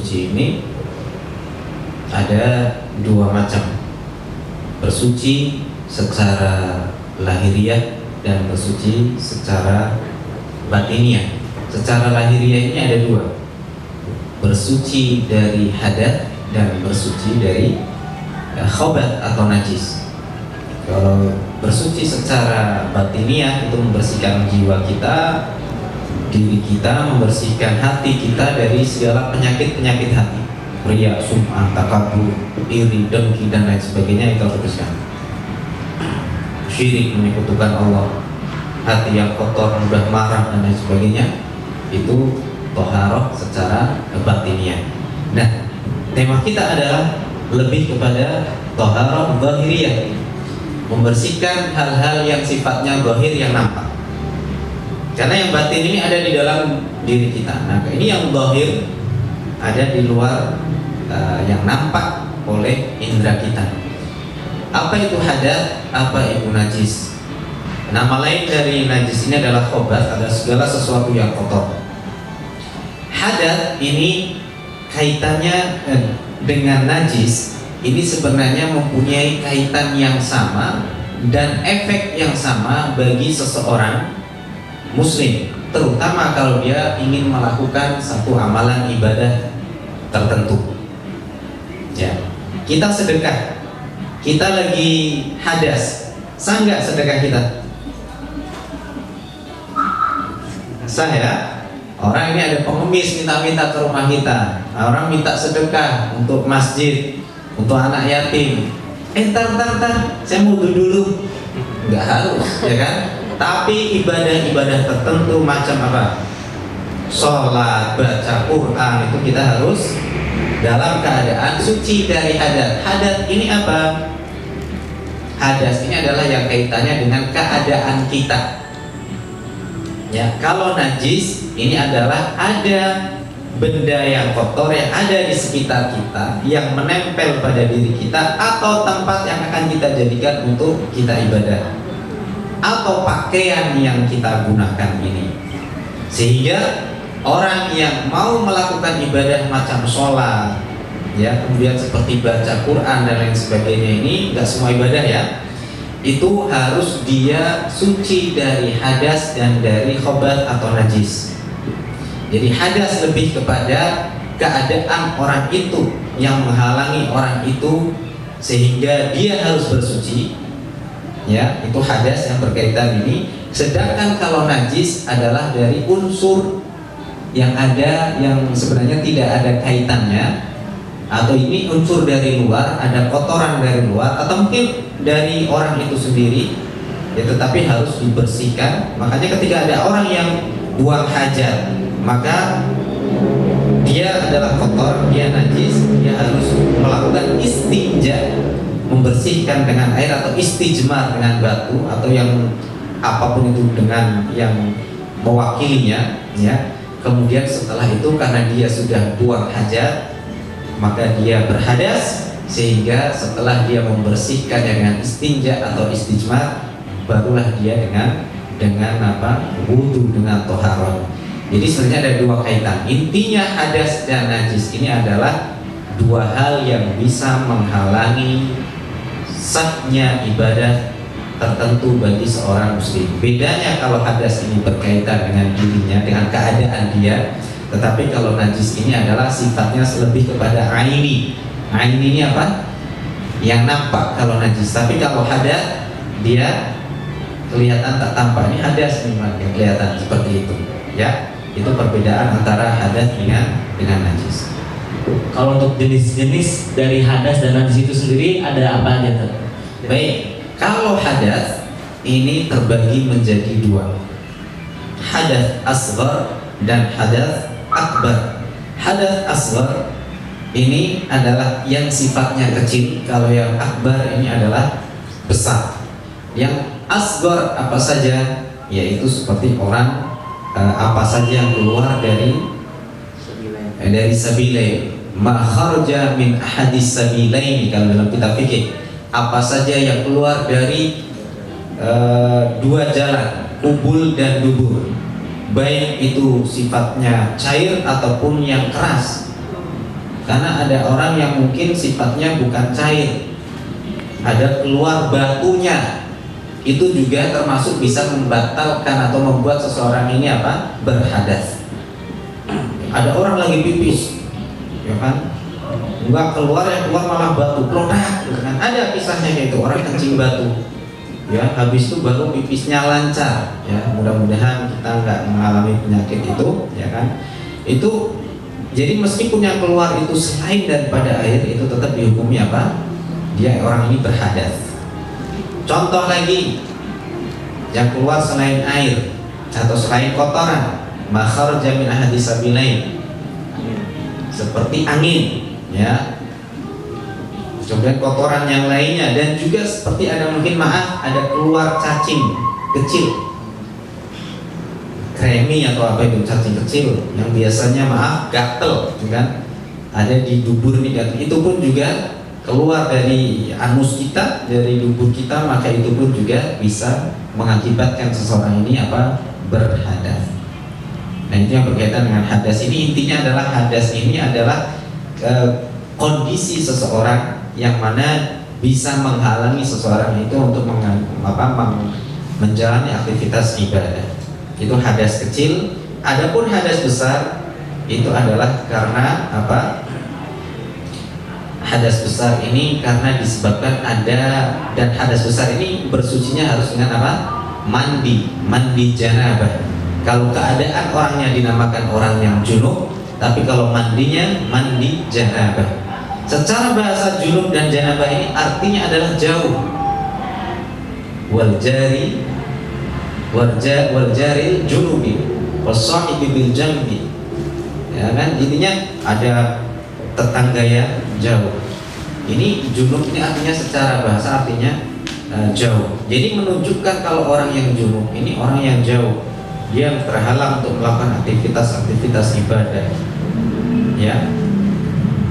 bersuci ini ada dua macam. Bersuci secara lahiriah dan bersuci secara batiniah. Secara lahiriah ini ada dua, bersuci dari hadas dan bersuci dari khobat atau najis. Kalau bersuci secara batiniah itu membersihkan jiwa kita, diri kita, membersihkan hati kita dari segala penyakit-penyakit hati, riya, sum'ah, takabur, iri, dengki dan lain sebagainya. Itu harus bersihkan. Syirik, menyekutukan Allah, hati yang kotor, mudah marah dan lain sebagainya, itu toharoh secara batiniah. Nah, tema kita adalah lebih kepada toharoh zahiriyah, membersihkan hal-hal yang sifatnya zahir, yang nampak. Karena yang batin ini ada di dalam diri kita. Nah, ini yang zahir ada di luar, yang nampak oleh indera kita. Apa itu hadas? Apa itu najis? Nama lain dari najis ini adalah khobat, ada segala sesuatu yang kotor. Hadas ini kaitannya dengan najis ini sebenarnya mempunyai kaitan yang sama dan efek yang sama bagi seseorang muslim, terutama kalau dia ingin melakukan satu amalan ibadah tertentu. Ya, kita sedekah, kita lagi hadas, sah nggak sedekah kita? Sah ya. Orang ini ada pengemis minta-minta ke rumah kita, orang minta sedekah untuk masjid, untuk anak yatim. Entar, saya mau dulu. Nggak harus, ya kan? Tapi ibadah-ibadah tertentu macam apa? Sholat, baca Quran, itu kita harus dalam keadaan suci dari hadas. Hadas ini apa? Hadas ini adalah yang kaitannya dengan keadaan kita. Ya, kalau najis ini adalah ada benda yang kotor yang ada di sekitar kita, yang menempel pada diri kita, atau tempat yang akan kita jadikan untuk kita ibadah, atau pakaian yang kita gunakan ini. Sehingga orang yang mau melakukan ibadah macam sholat, ya, kemudian seperti baca Quran dan lain sebagainya, ini nggak semua ibadah ya, itu harus dia suci dari hadas dan dari khobat atau najis. Jadi hadas lebih kepada keadaan orang itu yang menghalangi orang itu sehingga dia harus bersuci, ya, itu hadas yang berkaitan ini. Sedangkan kalau najis adalah dari unsur yang ada yang sebenarnya tidak ada kaitannya, atau ini unsur dari luar, ada kotoran dari luar, atau mungkin dari orang itu sendiri, ya, tetapi harus dibersihkan. Makanya ketika ada orang yang buang hajat, maka dia adalah kotor, dia najis, dia harus melakukan istinja, membersihkan dengan air, atau istijmar dengan batu, atau yang apapun itu dengan yang mewakilinya, ya. Kemudian setelah itu karena dia sudah buang hajat, maka dia berhadas, sehingga setelah dia membersihkan dengan istinja atau istijmar, barulah dia dengan apa? Wudu, dengan toharoh. Jadi sebenarnya ada dua kaitan. Intinya hadas dan najis ini adalah dua hal yang bisa menghalangi sahnya ibadah tertentu bagi seorang muslim. Bedanya kalau hadas ini berkaitan dengan dirinya, dengan keadaan dia, tetapi kalau najis ini adalah sifatnya lebih kepada aini. Aini ini apa? Yang nampak kalau najis. Tapi kalau hadas, dia kelihatan tak tampak. Ini hadas nih, yang kelihatan seperti itu. Ya, itu perbedaan antara hadas dengan najis. Kalau untuk jenis-jenis dari hadas dan najis itu sendiri ada apa aja tuh? Baik, kalau hadas ini terbagi menjadi dua, hadas asghar dan hadas akbar. Hadas asghar ini adalah yang sifatnya kecil, kalau yang akbar ini adalah besar. Yang asghar apa saja? Yaitu seperti orang apa saja yang keluar dari sabilain, ma kharaja min ahadis sabilain, kalau dalam kitab fikih, apa saja yang keluar dari dua jalan, ubul dan dubur, baik itu sifatnya cair ataupun yang keras. Karena ada orang yang mungkin sifatnya bukan cair, ada keluar batunya, itu juga termasuk bisa membatalkan atau membuat seseorang ini apa? Berhadas. Ada orang lagi pipis, ya kan? Enggak keluar, yang keluar malah batu, produk, gitu kan? Ada kisahnya kayak itu, orang kencing batu, ya. Habis itu baru pipisnya lancar, ya. Mudah-mudahan kita nggak mengalami penyakit itu, ya kan? Itu jadi meskipun yang keluar itu selain daripada air, itu tetap dihukumi apa? Dia orang ini berhadas. Contoh lagi, yang keluar selain air atau selain kotoran, makharaja min ahadis sabilain, seperti angin, ya. Kemudian kotoran yang lainnya, dan juga seperti ada mungkin ada keluar cacing kecil, kremi atau apa itu, cacing kecil yang biasanya gatel, kan? Ada di dubur nih, gatel. Itu pun juga keluar dari anus kita, dari dubur kita, maka itu pun juga bisa mengakibatkan seseorang ini apa? Berhadas. Nah, itu yang berkaitan dengan hadas ini. Intinya adalah hadas ini adalah kondisi seseorang yang mana bisa menghalangi seseorang itu untuk menjalani aktivitas ibadah. Itu hadas kecil. Adapun hadas besar itu adalah karena apa? Hadas besar ini karena disebabkan dan hadas besar ini bersucinya harus dengan apa? Mandi janabah. Kalau keadaan orangnya dinamakan orang yang junub, tapi kalau mandinya mandi janabah. Secara bahasa junub dan janabah ini artinya adalah jauh. Wal jaril junubi wasahibi bil jambi, ya kan, intinya ada tetangga yang jauh. Ini junub ini artinya secara bahasa artinya jauh. Jadi menunjukkan kalau orang yang junub ini orang yang jauh, dia terhalang untuk melakukan aktivitas ibadah, ya.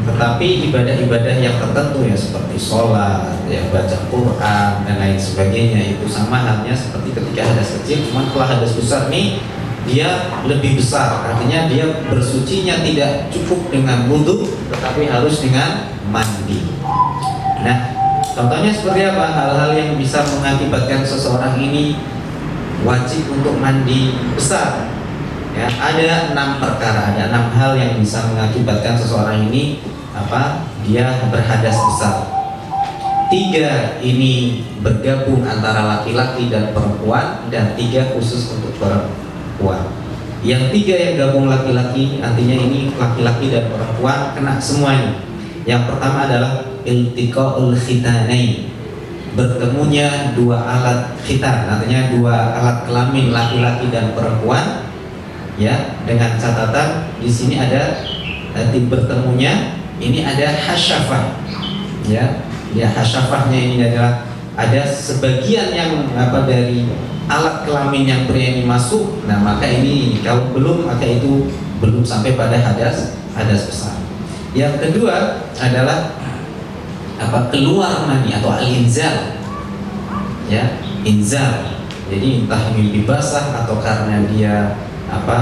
Tetapi ibadah-ibadah yang tertentu, ya, seperti sholat, ya, baca Quran dan lain sebagainya, itu sama halnya seperti ketika hadas kecil. Cuma kalau hadas besar nih dia lebih besar, artinya dia bersucinya tidak cukup dengan wudu, tetapi harus dengan mandi. Nah, contohnya seperti apa? Hal-hal yang bisa mengakibatkan seseorang ini wajib untuk mandi besar, ya. Ada 6 perkara, ada 6 hal yang bisa mengakibatkan seseorang ini dia berhadas besar. 3 ini bergabung antara laki-laki dan perempuan, dan 3 khusus untuk perempuan. Yang 3 yang gabung laki-laki, artinya ini laki-laki dan perempuan kena semuanya. Yang pertama adalah iltiqaul khitanain, bertemunya 2 alat khitan, artinya 2 alat kelamin laki-laki dan perempuan, ya, dengan catatan di sini ada bertemunya ini ada hasyafah, ya. Ya, hasyafahnya ini adalah ada sebagian yang dari alat kelamin yang pria ini masuk. Nah, maka ini kalau belum, maka itu belum sampai pada hadas besar. Yang kedua adalah keluar mani atau al-inzal, ya, inzal. Jadi entah mimpi basah atau karena dia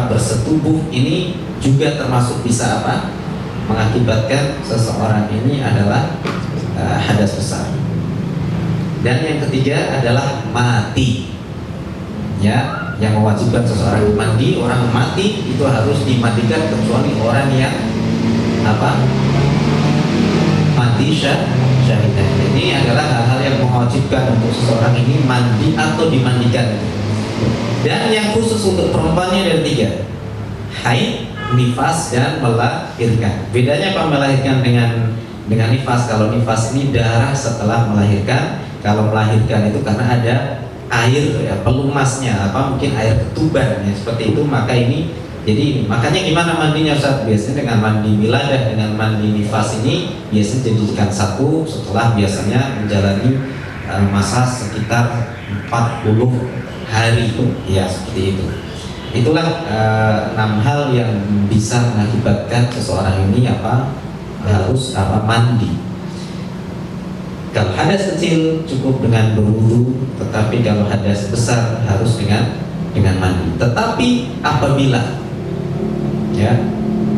bersetubuh, ini juga termasuk bisa mengakibatkan seseorang ini adalah hadas besar. Dan yang ketiga adalah mati, ya, yang mewajibkan seseorang mandi. Orang mati itu harus dimandikan kecuali orang yang mati syahidah. Ini adalah hal-hal yang mewajibkan untuk seseorang ini mandi atau dimandikan. Dan yang khusus untuk perempuannya ada 3: haid, nifas, dan melahirkan. Bedanya apa melahirkan dengan nifas? Kalau nifas ini darah setelah melahirkan. Kalau melahirkan itu karena ada air, ya, pelumasnya, mungkin air ketuban, ya, seperti itu. Maka ini, jadi makanya gimana mandinya, Ustaz? Biasanya dengan mandi wiladah, dengan mandi nifas ini biasanya dijadikan satu setelah biasanya menjalani masa sekitar 40 hari, ya, seperti itu. Itulah 6 hal yang bisa mengakibatkan seseorang ini harus mandi. Kalau hadas kecil cukup dengan berwudu, tetapi kalau hadas besar harus dengan mandi. Tetapi apabila, ya,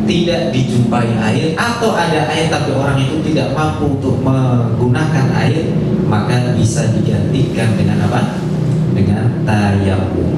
tidak dijumpai air atau ada air tapi orang itu tidak mampu untuk menggunakan air, maka bisa digantikan dengan apa? Dengan tayamum.